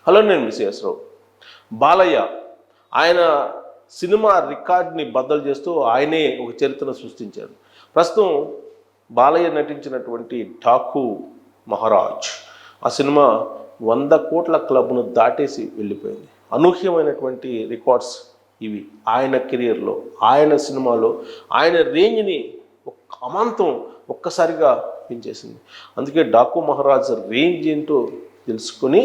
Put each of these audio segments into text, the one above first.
Hello, నేను miss రావు. బాలయ్య ఆయన cinema రికార్డ్ని బద్దలు చేస్తూ ఆయనే ఒక చరిత్రను సృష్టించారు. ప్రస్తుతం బాలయ్య నటించినటువంటి ఠాకూ మహారాజ్ ఆ సినిమా 100 కోట్ల క్లబ్ను దాటేసి వెళ్ళిపోయింది. అనూహ్యమైనటువంటి రికార్డ్స్ ఇవి ఆయన కెరియర్లో, ఆయన సినిమాలో ఆయన రేంజ్ని అమాంతం ఒక్కసారిగా పెంచేసింది. అందుకే ఠాకూ మహారాజ్ రేంజ్ ఏంటో తెలుసుకొని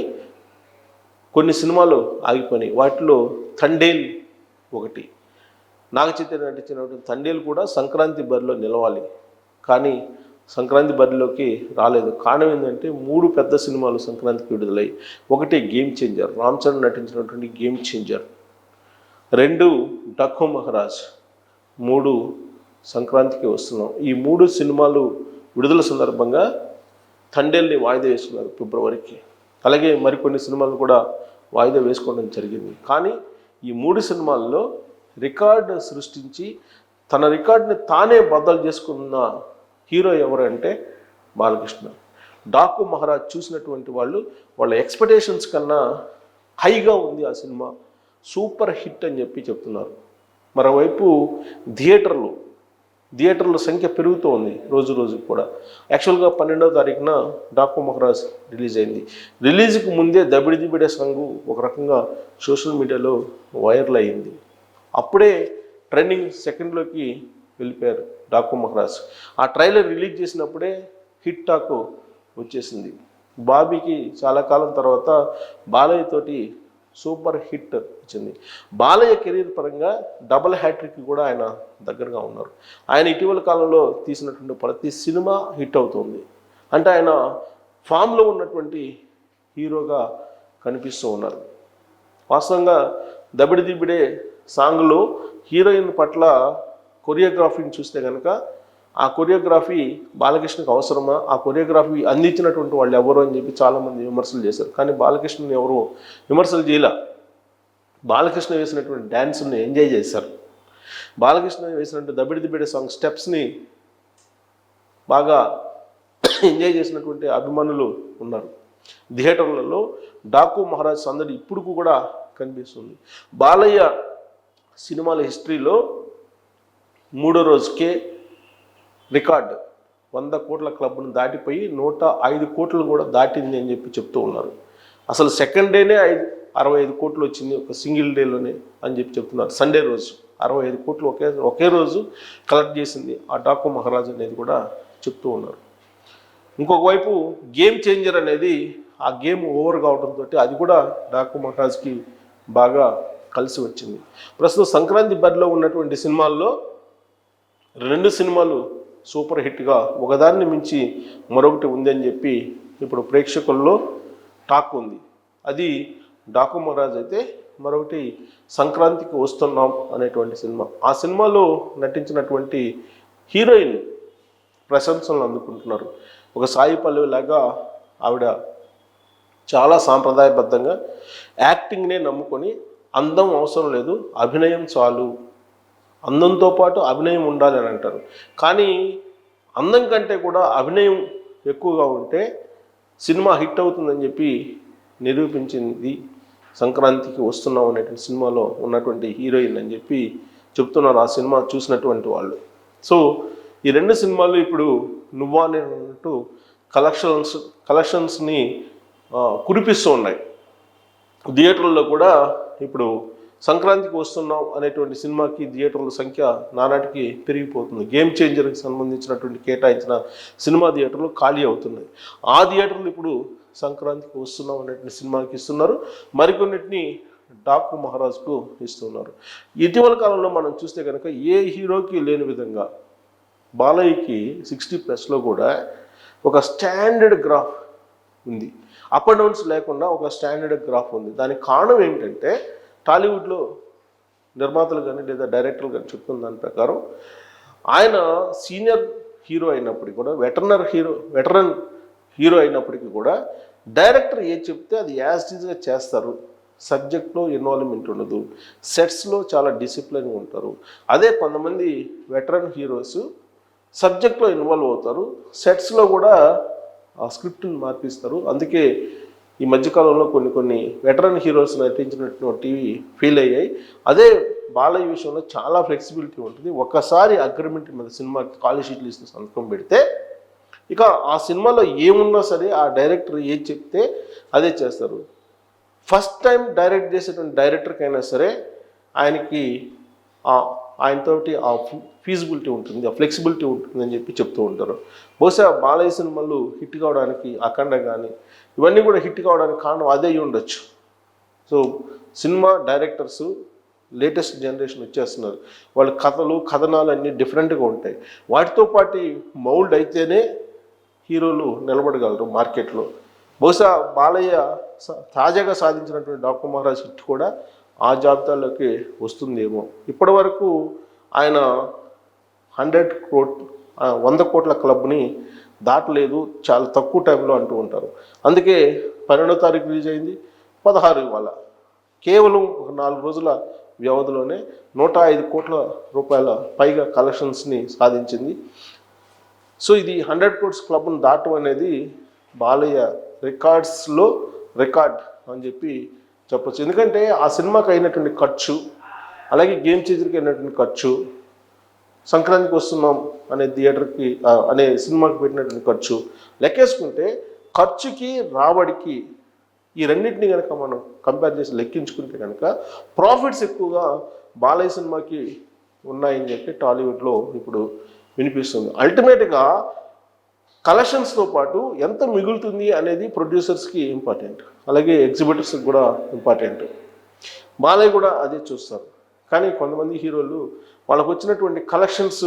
కొన్ని సినిమాలు ఆగిపోయినాయి. వాటిలో తండేల్ ఒకటి. నాగ చైతన్య నటించినటువంటి తండేల్ కూడా సంక్రాంతి బరిలో నిలవాలి, కానీ సంక్రాంతి బరిలోకి రాలేదు. కారణం ఏంటంటే 3 పెద్ద సినిమాలు సంక్రాంతికి విడుదలై, ఒకటి గేమ్ చేంజర్, రామ్ చరణ్ నటించినటువంటి గేమ్ చేంజర్, 2 ఠాకూ మహారాజ్, 3 సంక్రాంతికి వస్తున్నాం. ఈ 3 సినిమాలు విడుదల సందర్భంగా తండేల్ని వాయిదా వేస్తున్నారు ఫిబ్రవరికి. అలాగే మరికొన్ని సినిమాలు కూడా వాయిదా వేసుకోవడం జరిగింది. కానీ ఈ 3 సినిమాల్లో రికార్డు సృష్టించి తన రికార్డుని తానే బద్దలు చేసుకున్న హీరో ఎవరంటే బాలకృష్ణ. ఠాకూ మహారాజ్ చూసినటువంటి వాళ్ళ ఎక్స్పెక్టేషన్స్ కన్నా హైగా ఉంది ఆ సినిమా, సూపర్ హిట్ అని చెప్పి చెప్తున్నారు. మరోవైపు థియేటర్ల సంఖ్య పెరుగుతూ ఉంది రోజు రోజుకి కూడా. యాక్చువల్గా 12వ తారీఖున ఠాకూ మహారాజ్ రిలీజ్ అయింది. రిలీజ్కి ముందే దబిడిదిబిడే సాంగ్ ఒక రకంగా సోషల్ మీడియాలో వైరల్ అయ్యింది. అప్పుడే ట్రెండింగ్ సెకండ్లోకి వెళ్ళిపోయారు ఠాకూ మహారాజ్. ఆ ట్రైలర్ రిలీజ్ చేసినప్పుడే హిట్ టాక్ వచ్చేసింది. బాబీకి చాలా కాలం తర్వాత బాలయ్య తోటి సూపర్ హిట్ వచ్చింది. బాలయ్య కెరీర్ పరంగా డబుల్ హ్యాట్రిక్ కూడా ఆయన దగ్గరగా ఉన్నారు. ఆయన ఇటీవల కాలంలో తీసినటువంటి ప్రతి సినిమా హిట్ అవుతుంది. అంటే ఆయన ఫామ్లో ఉన్నటువంటి హీరోగా కనిపిస్తూ ఉన్నారు. వాస్తవంగా దబిడిదిబిడే సాంగ్లో హీరోయిన్ పట్ల కొరియోగ్రఫీని చూస్తే కనుక ఆ కొరియోగ్రఫీ బాలకృష్ణకి అవసరమా, ఆ కొరియోగ్రఫీ అందించినటువంటి వాళ్ళు ఎవరు అని చెప్పి చాలామంది విమర్శలు చేశారు. కానీ బాలకృష్ణని ఎవరు విమర్శలు చేయలే. బాలకృష్ణ వేసినటువంటి డ్యాన్స్ని ఎంజాయ్ చేశారు. బాలకృష్ణ వేసినటువంటి దబిడిదిబిడే సాంగ్ స్టెప్స్ని బాగా ఎంజాయ్ చేసినటువంటి అభిమానులు ఉన్నారు. థియేటర్లలో ఠాకూ మహారాజ్ సందడి ఇప్పుడు కూడా కనిపిస్తుంది. బాలయ్య సినిమాల హిస్టరీలో 3వ రోజుకే రికార్డ్ 100 కోట్ల క్లబ్ను దాటిపోయి 105 కోట్లు కూడా దాటింది అని చెప్పి చెప్తూ ఉన్నారు. అసలు సెకండ్ డేనే 65 కోట్లు వచ్చింది ఒక సింగిల్ డేలోనే అని చెప్పి చెప్తున్నారు. సండే రోజు 65 కోట్లు ఒకే రోజు కలెక్ట్ చేసింది ఆ ఠాకూ మహారాజ్ అనేది కూడా చెప్తూ ఉన్నారు. ఇంకొక వైపు గేమ్ చేంజర్ అనేది ఆ గేమ్ ఓవర్ కావడంతో అది కూడా ఠాకూ మహారాజ్కి బాగా కలిసి వచ్చింది. ప్రస్తుతం సంక్రాంతి బరిలో ఉన్నటువంటి సినిమాల్లో 2 సినిమాలు సూపర్ హిట్గా ఒకదాన్ని మించి మరొకటి ఉందని చెప్పి ఇప్పుడు ప్రేక్షకుల్లో టాక్ ఉంది. అది ఠాకూ మహారాజ్ అయితే, మరొకటి సంక్రాంతికి వస్తున్నాం అనేటువంటి సినిమా. ఆ సినిమాలో నటించినటువంటి హీరోయిన్ ప్రశంసలు అందుకుంటున్నారు. ఒక సాయి పల్లవి లాగా ఆవిడ చాలా సాంప్రదాయబద్ధంగా యాక్టింగ్నే నమ్ముకొని అందం అవసరం లేదు, అభినయం చాలు, అందంతో పాటు అభినయం ఉండాలి అని అంటారు. కానీ అందం కంటే కూడా అభినయం ఎక్కువగా ఉంటే సినిమా హిట్ అవుతుందని చెప్పి నిరూపించింది సంక్రాంతికి వస్తున్నాం అనేటువంటి సినిమాలో ఉన్నటువంటి హీరోయిన్ అని చెప్పి చెప్తున్నారు ఆ సినిమా చూసినటువంటి వాళ్ళు. సో ఈ 2 సినిమాలు ఇప్పుడు నువ్వా నేను అన్నట్టు కలెక్షన్స్ని కురిపిస్తూ ఉన్నాయి. థియేటర్లలో కూడా ఇప్పుడు సంక్రాంతికి వస్తున్నాం అనేటువంటి సినిమాకి థియేటర్ల సంఖ్య నానాటికి పెరిగిపోతుంది. గేమ్ చేంజర్కి సంబంధించినటువంటి కేటాయించిన సినిమా థియేటర్లు ఖాళీ అవుతున్నాయి. ఆ థియేటర్లు ఇప్పుడు సంక్రాంతికి వస్తున్నాం అనేటువంటి సినిమాకి ఇస్తున్నారు, మరికొన్నిటిని ఠాకూ మహారాజ్కు ఇస్తున్నారు. ఇటీవల కాలంలో మనం చూస్తే కనుక ఏ హీరోకి లేని విధంగా బాలయ్యకి 60+ కూడా ఒక స్టాండర్డ్ గ్రాఫ్ ఉంది. అప్ అండ్ డౌన్స్ లేకుండా ఒక స్టాండర్డ్ గ్రాఫ్ ఉంది. దానికి కారణం ఏంటంటే టాలీవుడ్లో నిర్మాతలు కానీ లేదా డైరెక్టర్లు కానీ చెప్తున్న దాని ప్రకారం ఆయన సీనియర్ హీరో అయినప్పటికీ కూడా వెటరన్ హీరో అయినప్పటికీ కూడా డైరెక్టర్ ఏది చెప్తే అది యాజ్ ఈజ్గా చేస్తారు. సబ్జెక్ట్లో ఇన్వాల్వ్మెంట్ ఉండదు, సెట్స్లో చాలా డిసిప్లిన్గా ఉంటారు. అదే కొంతమంది వెటరన్ హీరోస్ సబ్జెక్ట్లో ఇన్వాల్వ్ అవుతారు, సెట్స్లో కూడా ఆ స్క్రిప్ట్ని మార్పిస్తారు. అందుకే ఈ మధ్యకాలంలో కొన్ని వెటరన్ హీరోస్ నటించినటువంటి ఫీల్ అయ్యాయి. అదే బాలయ్య విషయంలో చాలా ఫ్లెక్సిబిలిటీ ఉంటుంది. ఒక్కసారి అగ్రిమెంట్ మీద సినిమా కాల్ షీట్లు ఇస్తే సంతకం పెడితే ఇక ఆ సినిమాలో ఏమున్నా సరే ఆ డైరెక్టర్ ఏది చెప్తే అదే చేస్తారు. ఫస్ట్ టైం డైరెక్ట్ చేసేటువంటి డైరెక్టర్కైనా సరే ఆయనకి ఆయనతోటి ఆ ఫీజిబిలిటీ ఉంటుంది, ఆ ఫ్లెక్సిబిలిటీ ఉంటుంది అని చెప్పి చెప్తూ ఉంటారు. బహుశా బాలయ్య సినిమాలు హిట్ కావడానికి అఖండ కానీ ఇవన్నీ కూడా హిట్ కావడానికి కారణం అదే అయి ఉండొచ్చు. So cinema directors latest generation వచ్చేస్తున్నారు. వాళ్ళ కథనాలు అన్నీ డిఫరెంట్గా ఉంటాయి. వాటితో పాటు మౌల్డ్ అయితేనే హీరోలు నిలబడగలరు మార్కెట్లో. బహుశా బాలయ్య తాజాగా సాధించినటువంటి డాక్టర్ మహారాజ్ హిట్ కూడా ఆ జాబితాలోకి వస్తుందేమో. ఇప్పటి వరకు ఆయన 100 కోట్ల క్లబ్ని దాటలేదు, చాలా తక్కువ టైంలో అంటూ ఉంటారు. అందుకే 12వ తారీఖు రిలీజ్ అయింది, 16 ఇవాళ. కేవలం ఒక 4 రోజుల వ్యవధిలోనే 105 కోట్ల రూపాయల పైగా కలెక్షన్స్ని సాధించింది. సో ఇది 100 క్రోర్స్ క్లబ్ను దాటం అనేది బాలయ్య రికార్డ్స్లో రికార్డ్ అని చెప్పి చెప్పచ్చు. ఎందుకంటే ఆ సినిమాకి అయినటువంటి ఖర్చు, అలాగే గేమ్ చేంజర్కి అయినటువంటి ఖర్చు, సంక్రాంతికి వస్తున్నాం అనే థియేటర్కి అనే సినిమాకి పెట్టినటువంటి ఖర్చు లెక్కేసుకుంటే ఖర్చుకి రాబడికి ఈ రెండింటిని కనుక మనం కంపేర్ చేసి లెక్కించుకుంటే కనుక ప్రాఫిట్స్ ఎక్కువగా బాలయ్య సినిమాకి ఉన్నాయని చెప్పి టాలీవుడ్లో ఇప్పుడు వినిపిస్తుంది. అల్టిమేట్గా కలెక్షన్స్తో పాటు ఎంత మిగులుతుంది అనేది ప్రొడ్యూసర్స్కి ఇంపార్టెంట్, అలాగే ఎగ్జిబిటర్స్కి కూడా ఇంపార్టెంట్. బాలయ్య కూడా అదే చూస్తారు. కానీ కొంతమంది హీరోలు వాళ్ళకు వచ్చినటువంటి కలెక్షన్స్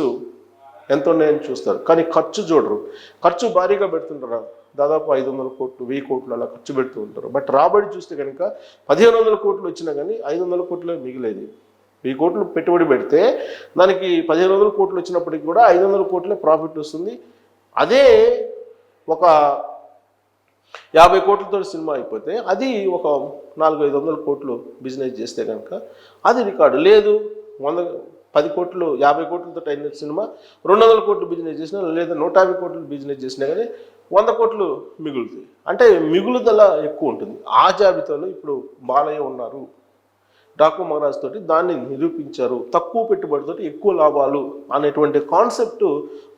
ఎంత ఉన్నాయని చూస్తారు, కానీ ఖర్చు చూడరు. ఖర్చు భారీగా పెడుతుంటారు, దాదాపు 500 కోట్లు 1000 కోట్లు అలా ఖర్చు పెడుతూ ఉంటారు. బట్ రాబడి చూస్తే కనుక 1500 కోట్లు వచ్చినా కానీ 500 కోట్లే మిగిలేది. 1000 కోట్లు పెట్టుబడి పెడితే దానికి 1500 కోట్లు వచ్చినప్పటికి కూడా 500 కోట్లే ప్రాఫిట్ వస్తుంది. అదే ఒక 50 కోట్లతో సినిమా అయిపోతే అది ఒక 400-500 కోట్లు బిజినెస్ చేస్తే కనుక అది రికార్డు. లేదు 10 కోట్లు 50 కోట్లతో అయిన సినిమా 200 కోట్లు బిజినెస్ చేసినా, లేదా 150 కోట్లు బిజినెస్ చేసినా కానీ 100 కోట్లు మిగులుతాయి. అంటే మిగులుదల ఎక్కువ ఉంటుంది. ఆ జాబితాలో ఇప్పుడు బాలయ్య ఉన్నారు. డాకు మహారాజ్ తోటి దాన్ని నిరూపించారు. తక్కువ పెట్టుబడితో ఎక్కువ లాభాలు అనేటువంటి కాన్సెప్ట్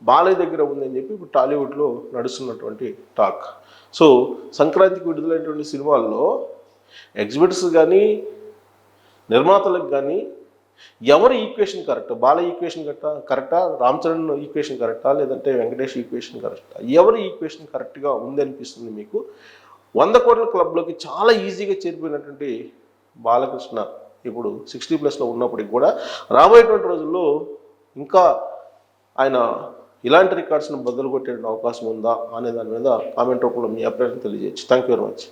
బాలయ్య దగ్గర ఉందని చెప్పి ఇప్పుడు టాలీవుడ్లో నడుస్తున్నటువంటి టాక్. సో సంక్రాంతికి విడుదలైనటువంటి సినిమాల్లో ఎగ్జిబిటర్స్ కానీ నిర్మాతలకు కానీ ఎవరి ఈక్వేషన్ కరెక్ట్? బాలయ్య ఈక్వేషన్ కరెక్టా, రామ్ చరణ్ ఈక్వేషన్ కరెక్టా, లేదంటే వెంకటేష్ ఈక్వేషన్ కరెక్టా? ఎవరి ఈక్వేషన్ కరెక్ట్గా ఉంది అనిపిస్తుంది మీకు? 100 కోట్ల క్లబ్లోకి చాలా ఈజీగా చేరిపోయినటువంటి బాలకృష్ణ ఇప్పుడు 60+ ఉన్నప్పటికి కూడా రాబోయేటువంటి రోజుల్లో ఇంకా ఆయన ఇలాంటి రికార్డ్స్ను బదులు కొట్టే అవకాశం ఉందా అనే దాని మీద కామెంట్ రూపంలో మీ అభిప్రాయం తెలియజేయచ్చు. Thank you very much.